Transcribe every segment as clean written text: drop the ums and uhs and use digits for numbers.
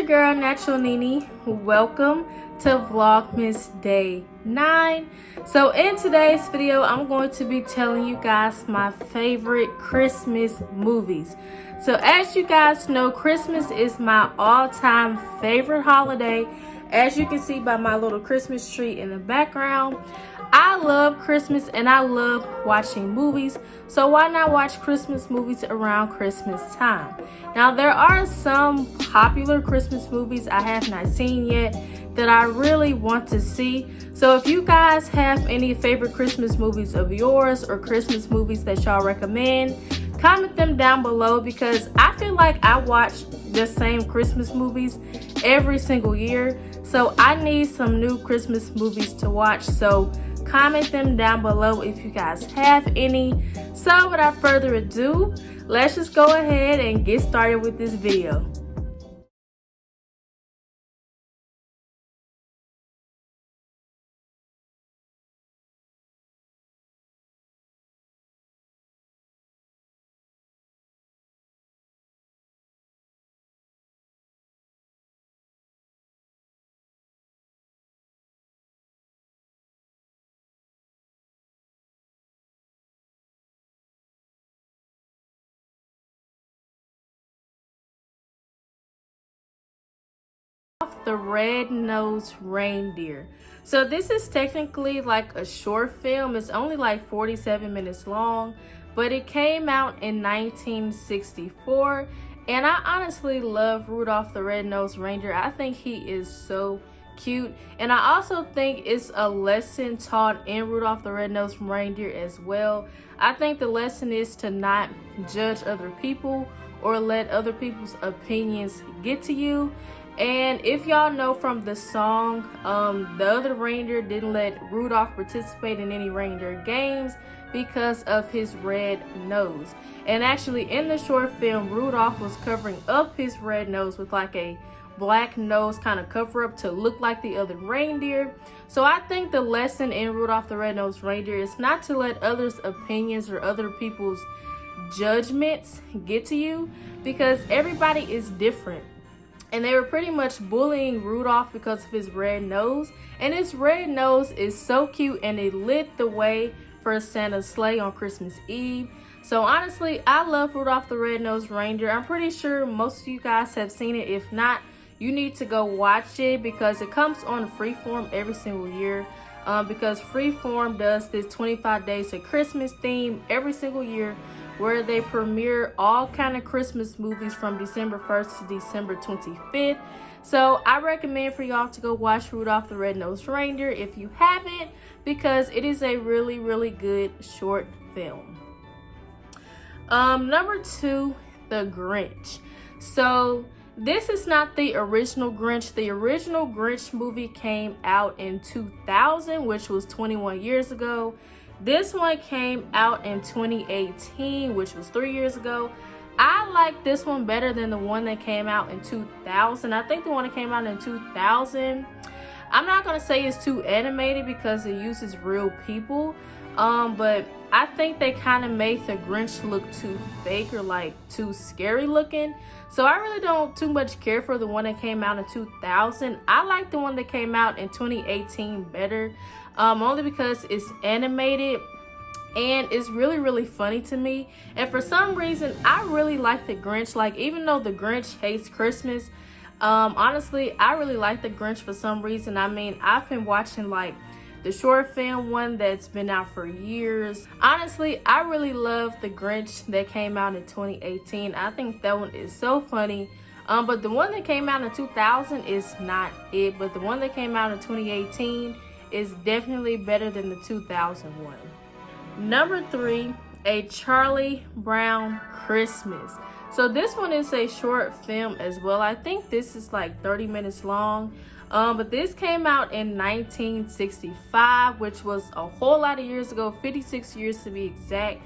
your girl Natural Nini. Welcome to Vlogmas Day 9. So in today's video, I'm going to be telling you guys my favorite Christmas movies. So as you guys know, Christmas is my all-time favorite holiday. As you can see by my little Christmas tree in the background, I love Christmas and I love watching movies. So why not watch Christmas movies around Christmas time? Now there are some popular Christmas movies I have not seen yet that I really want to see. So if you guys have any favorite Christmas movies of yours or Christmas movies that y'all recommend, comment them down below, because I feel like I watch the same Christmas movies every single year. So I need some new Christmas movies to watch. So comment them down below if you guys have any. So without further ado, let's just go ahead and get started with this video. The Red-Nosed Reindeer. So this is technically like a short film. It's only like 47 minutes long, but it came out in 1964, and I honestly love Rudolph the Red-Nosed Reindeer. I think he is so cute, and I also think it's a lesson taught in Rudolph the Red-Nosed Reindeer as well. I think the lesson is to not judge other people or let other people's opinions get to you. And if y'all know from the song, the other reindeer didn't let Rudolph participate in any reindeer games because of his red nose. And actually in the short film, Rudolph was covering up his red nose with like a black nose kind of cover up to look like the other reindeer. So I think the lesson in Rudolph the Red-Nosed Reindeer is not to let others' opinions or other people's judgments get to you, because everybody is different. And they were pretty much bullying Rudolph because of his red nose. And his red nose is so cute, and it lit the way for Santa's sleigh on Christmas Eve. So honestly, I love Rudolph the Red-Nosed Reindeer. I'm pretty sure most of you guys have seen it. If not, you need to go watch it, because it comes on Freeform every single year. Because Freeform does this 25 Days of Christmas theme every single year, where they premiere all kind of Christmas movies from December 1st to December 25th. So I recommend for y'all to go watch Rudolph the Red-Nosed Reindeer if you haven't, because it is a really, really good short film. Number 2, The Grinch. So this is not the original Grinch. The original Grinch movie came out in 2000, which was 21 years ago. This one came out in 2018, which was 3 years ago. I like this one better than the one that came out in 2000. I think the one that came out in 2000, I'm not going to say it's too animated because it uses real people. But I think they kind of made the Grinch look too fake or like too scary looking. So I really don't too much care for the one that came out in 2000. I like the one that came out in 2018 better. Only because it's animated and it's really, really funny to me. And for some reason, I really like the Grinch. Like, even though the Grinch hates Christmas, honestly, I really like the Grinch for some reason. I mean, I've been watching like the short film one that's been out for years. Honestly, I really love the Grinch that came out in 2018. I think that one is so funny. But the one that came out in 2000 is not it. But the one that came out in 2018 is definitely better than the 2001. Number 3, A Charlie Brown Christmas. So this one is a short film as well. I think this is like 30 minutes long. But this came out in 1965, which was a whole lot of years ago, 56 years to be exact.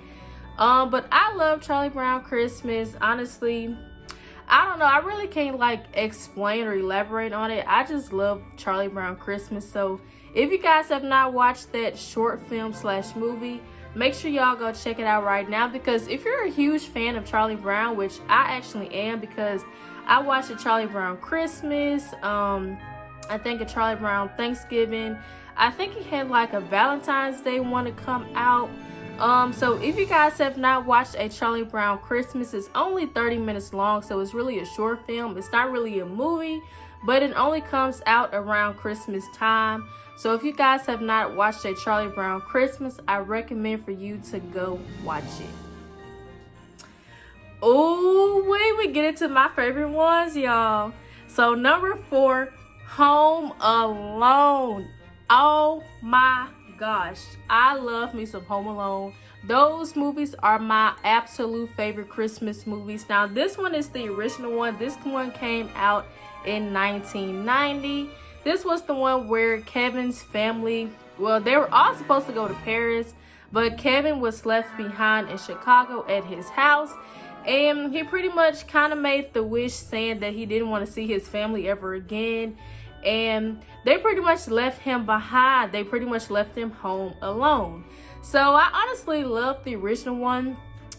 But I love Charlie Brown Christmas. Honestly, I don't know. I really can't like explain or elaborate on it. I just love Charlie Brown Christmas. So if you guys have not watched that short film / movie, make sure y'all go check it out right now. Because if you're a huge fan of Charlie Brown, which I actually am, because I watched a Charlie Brown Christmas, I think a Charlie Brown Thanksgiving. I think he had like a Valentine's Day one to come out. So if you guys have not watched a Charlie Brown Christmas, it's only 30 minutes long, so it's really a short film. It's not really a movie, but it only comes out around Christmas time. So if you guys have not watched a Charlie Brown Christmas, I recommend for you to go watch it. Oh, wait, we get into my favorite ones, y'all. So number 4, Home Alone. Oh my gosh, I love me some Home Alone. Those movies are my absolute favorite Christmas movies. Now this one is the original one. This one came out in 1990. This was the one where Kevin's family, well, they were all supposed to go to Paris, but Kevin was left behind in Chicago at his house, and he pretty much kind of made the wish saying that he didn't want to see his family ever again. And they pretty much left him behind. They pretty much left him home alone. So I honestly love the original one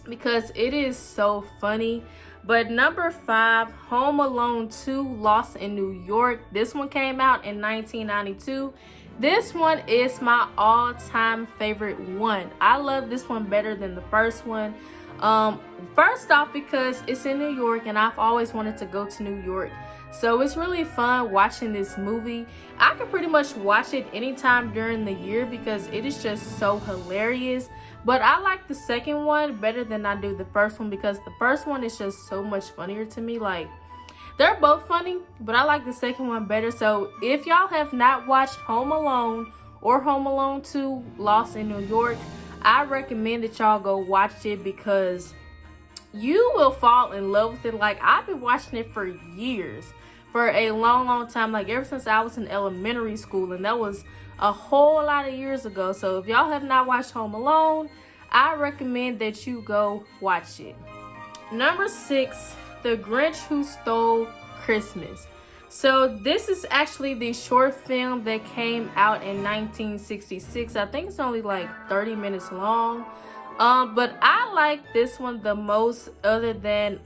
because it is so funny. But number 5, Home Alone 2, Lost in New York. This one came out in 1992. This one is my all-time favorite one. I love this one better than the first one. First off, because it's in New York and I've always wanted to go to New York. So it's really fun watching this movie. I can pretty much watch it anytime during the year because it is just so hilarious. But I like the second one better than I do the first one because the first one is just so much funnier to me. Like, they're both funny, but I like the second one better. So if y'all have not watched Home Alone or Home Alone 2, Lost in New York, I recommend that y'all go watch it because you will fall in love with it. Like, I've been watching it for years, for a long time, like ever since I was in elementary school, and that was a whole lot of years ago. So if y'all have not watched Home Alone, I recommend that you go watch it. Number 6, The Grinch Who Stole Christmas. So this is actually the short film that came out in 1966. I think it's only like 30 minutes long. But I like this one the most, other than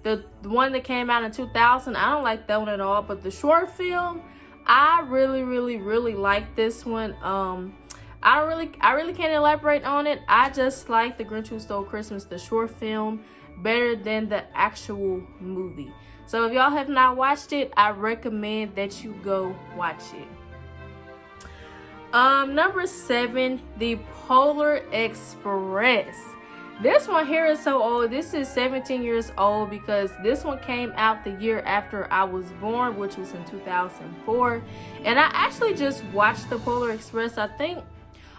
the one that came out in 2000. I don't like that one at all. But the short film, I really like this one. I really can't elaborate on it. I just like The Grinch Who Stole Christmas, the short film, better than the actual movie. So if y'all have not watched it, I recommend that you go watch it. Number 7, The Polar Express. This one here is so old. This is 17 years old because this one came out the year after I was born, which was in 2004. And I actually just watched The Polar Express, I think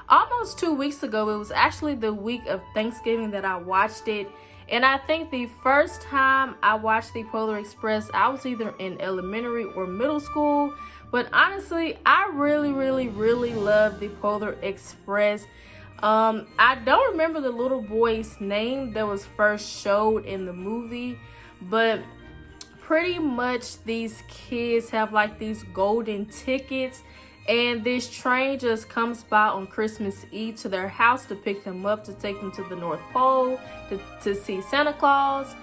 almost 2 weeks ago. It was actually the week of Thanksgiving that I watched it. And I think the first time I watched The Polar Express, I was either in elementary or middle school. But honestly, I really love The Polar Express. I don't remember the little boy's name that was first showed in the movie, but pretty much these kids have like these golden tickets, and this train just comes by on Christmas Eve to their house to pick them up, to take them to the North Pole, to see Santa Claus.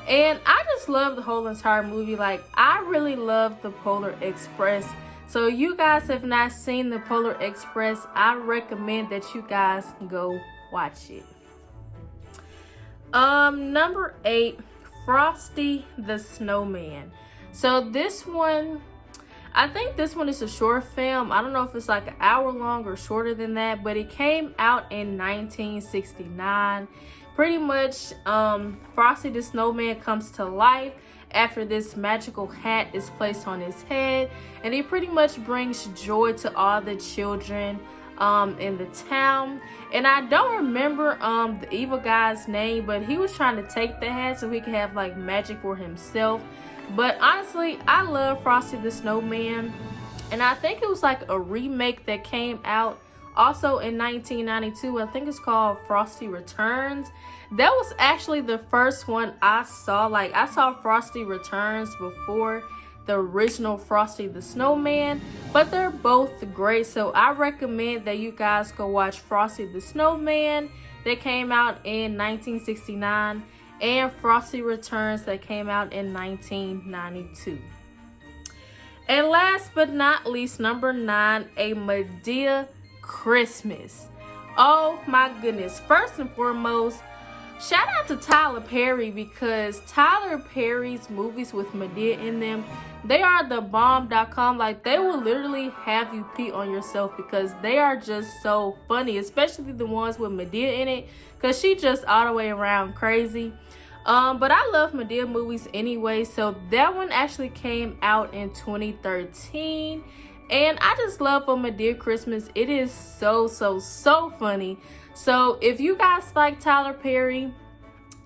And I just love the whole entire movie. Like, I really love The Polar Express. So you guys have not seen The Polar Express, I recommend that you guys go watch it. Number 8, Frosty the Snowman. So this one, I think this one is a short film. I don't know if it's like an hour long or shorter than that, but it came out in 1969. Pretty much, Frosty the Snowman comes to life after this magical hat is placed on his head, and he pretty much brings joy to all the children in the town. And I don't remember the evil guy's name, but he was trying to take the hat so he could have like magic for himself. But honestly, I love Frosty the Snowman, and I think it was like a remake that came out also in 1992. I think it's called Frosty Returns. That was actually the first one I saw. Like, I saw Frosty Returns before the original Frosty the Snowman, but they're both great. So I recommend that you guys go watch Frosty the Snowman that came out in 1969, and Frosty Returns that came out in 1992. And last but not least, number 9, A Madea Christmas. Oh my goodness. First and foremost, shout out to Tyler Perry, because Tyler Perry's movies with Madea in them, they are the bomb.com. Like, they will literally have you pee on yourself because they are just so funny, especially the ones with Madea in it, because she just all the way around crazy. But I love Madea movies anyway, so that one actually came out in 2013. And I just love A Madea Christmas. It is so funny. So if you guys like Tyler Perry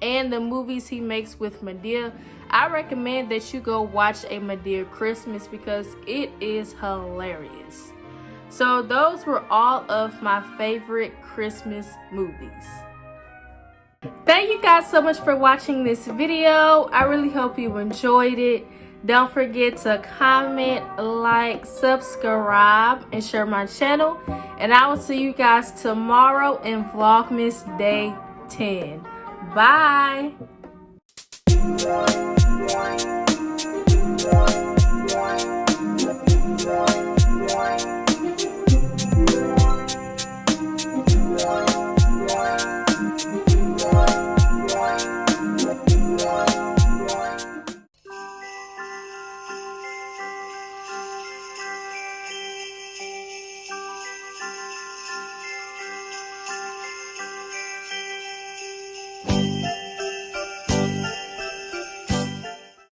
and the movies he makes with Madea, I recommend that you go watch A Madea Christmas because it is hilarious. So those were all of my favorite Christmas movies. Thank you guys so much for watching this video. I really hope you enjoyed it. Don't forget to comment, like, subscribe, and share my channel. And I will see you guys tomorrow in Vlogmas Day 10. Bye.